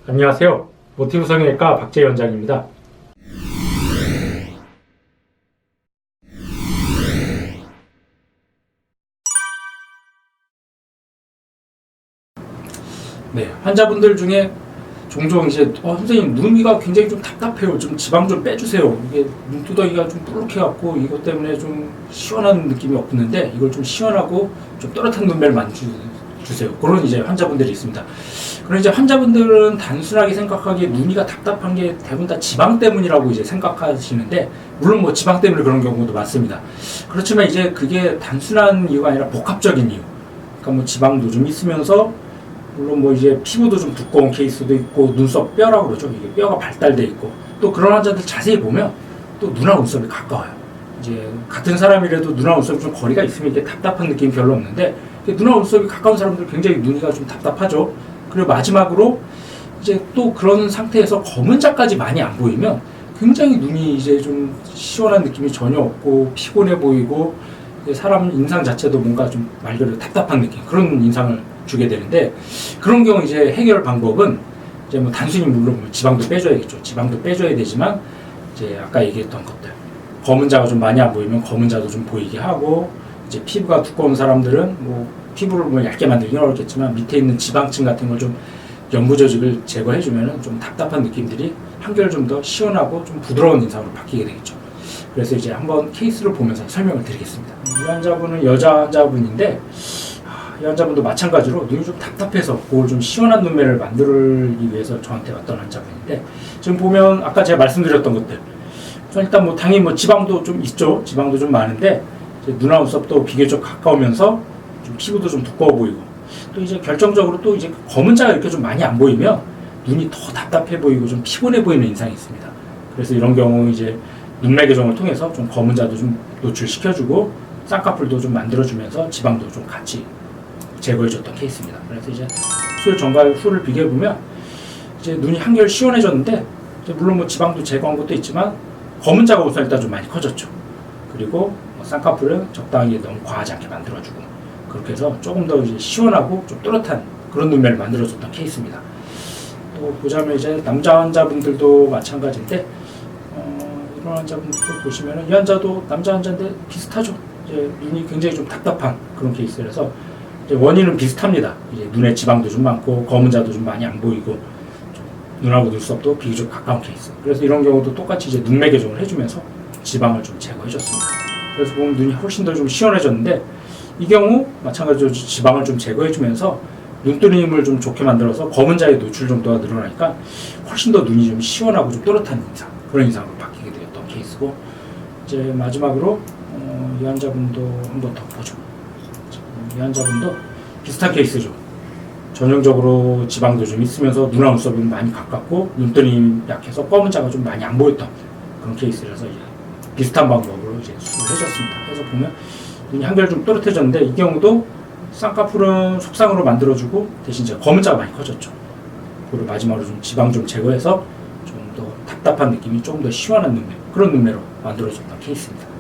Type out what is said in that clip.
안녕하세요. 모티브 성형외과 박재희 원장입니다. 네, 환자분들 중에 종종 이제 선생님 눈이가 굉장히 좀 답답해요. 좀 지방 좀 빼주세요. 이게 눈두덩이가 좀 볼록해갖고 이것 때문에 좀 시원한 느낌이 없는데 이걸 좀 시원하고 좀 또렷한 눈매를 만들어주세요. 그런 이제 환자분들이 있습니다. 그런 이제 환자분들은 단순하게 생각하기에 눈이가 답답한 게 대부분 다 지방 때문이라고 이제 생각하시는데, 물론 뭐 지방 때문에 그런 경우도 많습니다. 그렇지만 이제 그게 단순한 이유가 아니라 복합적인 이유. 그러니까 뭐 지방도 좀 있으면서 물론 뭐 이제 피부도 좀 두꺼운 케이스도 있고 눈썹 뼈라고 그러죠. 이게 뼈가 발달돼 있고, 또 그런 환자들 자세히 보면 또 눈하고 눈썹이 가까워요. 이제 같은 사람이라도 눈하고 눈썹이 좀 거리가 있으면 이게 답답한 느낌이 별로 없는데, 눈하고 눈썹이 가까운 사람들 굉장히 눈이가 좀 답답하죠. 그리고 마지막으로 이제 또 그런 상태에서 검은자까지 많이 안 보이면 굉장히 눈이 이제 좀 시원한 느낌이 전혀 없고 피곤해 보이고, 사람 인상 자체도 뭔가 좀 말 그대로 답답한 느낌, 그런 인상을 주게 되는데, 그런 경우 이제 해결 방법은 이제 뭐 단순히 물론 지방도 빼줘야겠죠. 지방도 빼줘야 되지만 이제 아까 얘기했던 것들, 검은자가 좀 많이 안 보이면 검은자도 좀 보이게 하고, 이제 피부가 두꺼운 사람들은 뭐 피부를 뭐 얇게 만들긴 어렵겠지만 밑에 있는 지방층 같은 걸 좀 연부 조직을 제거해주면은 좀 답답한 느낌들이 한결 좀 더 시원하고 좀 부드러운 인상으로 바뀌게 되겠죠. 그래서 이제 한번 케이스를 보면서 설명을 드리겠습니다. 이 환자분은 여자 환자분인데, 이 환자분도 마찬가지로 눈이 좀 답답해서 그걸 좀 시원한 눈매를 만들기 위해서 저한테 왔던 환자분인데, 지금 보면 아까 제가 말씀드렸던 것들, 일단 뭐 당연히 뭐 지방도 좀 있죠. 지방도 좀 많은데 눈하고 눈썹도 비교적 가까우면서 좀 피부도 좀 두꺼워 보이고, 또 이제 결정적으로 또 이제 검은자가 이렇게 좀 많이 안 보이면 눈이 더 답답해 보이고 좀 피곤해 보이는 인상이 있습니다. 그래서 이런 경우 이제 눈매 교정을 통해서 좀 검은자도 좀 노출시켜주고 쌍꺼풀도 좀 만들어주면서 지방도 좀 같이 제거해줬던 케이스입니다. 그래서 이제 수술 전과 후를 비교해보면 이제 눈이 한결 시원해졌는데, 이제 물론 뭐 지방도 제거한 것도 있지만 검은자가 우선 일단 좀 많이 커졌죠. 그리고 쌍꺼풀은 적당히 너무 과하지 않게 만들어주고, 그렇게 해서 조금 더 이제 시원하고 좀 또렷한 그런 눈매를 만들어줬던 케이스입니다. 또 보자면 이제 남자 환자분들도 마찬가지인데, 이런 환자분들 보시면은 이 환자도 남자 환자인데 비슷하죠. 이제 눈이 굉장히 좀 답답한 그런 케이스라서 이제 원인은 비슷합니다. 이제 눈에 지방도 좀 많고 검은자도 좀 많이 안 보이고 눈하고 눈썹도 비교적 가까운 케이스. 그래서 이런 경우도 똑같이 이제 눈매 교정을 해주면서 지방을 좀 제거해줬습니다. 그래서 보면 눈이 훨씬 더 좀 시원해졌는데, 이 경우 마찬가지로 지방을 좀 제거해주면서 눈뜨림을 좀 좋게 만들어서 검은자의 노출 정도가 늘어나니까 훨씬 더 눈이 좀 시원하고 좀 또렷한 인상, 그런 인상으로 바뀌게 되었던 케이스고, 이제 마지막으로 이 환자분도 한번 더 보죠. 이 환자분도 비슷한 케이스죠. 전형적으로 지방도 좀 있으면서 눈하고 눈썹이 많이 가깝고 눈뜨림이 약해서 검은자가 좀 많이 안 보였던 그런 케이스라서 이제 비슷한 방법으로 이제 수술을 해줬습니다. 그래서 보면 눈이 한결 좀 또렷해졌는데, 이 경우도 쌍꺼풀은 속상으로 만들어주고 대신 이제 검은자가 많이 커졌죠. 그리고 마지막으로 좀 지방 좀 제거해서 좀 더 답답한 느낌이 조금 더 시원한 눈매, 그런 눈매로 만들어줬던 케이스입니다.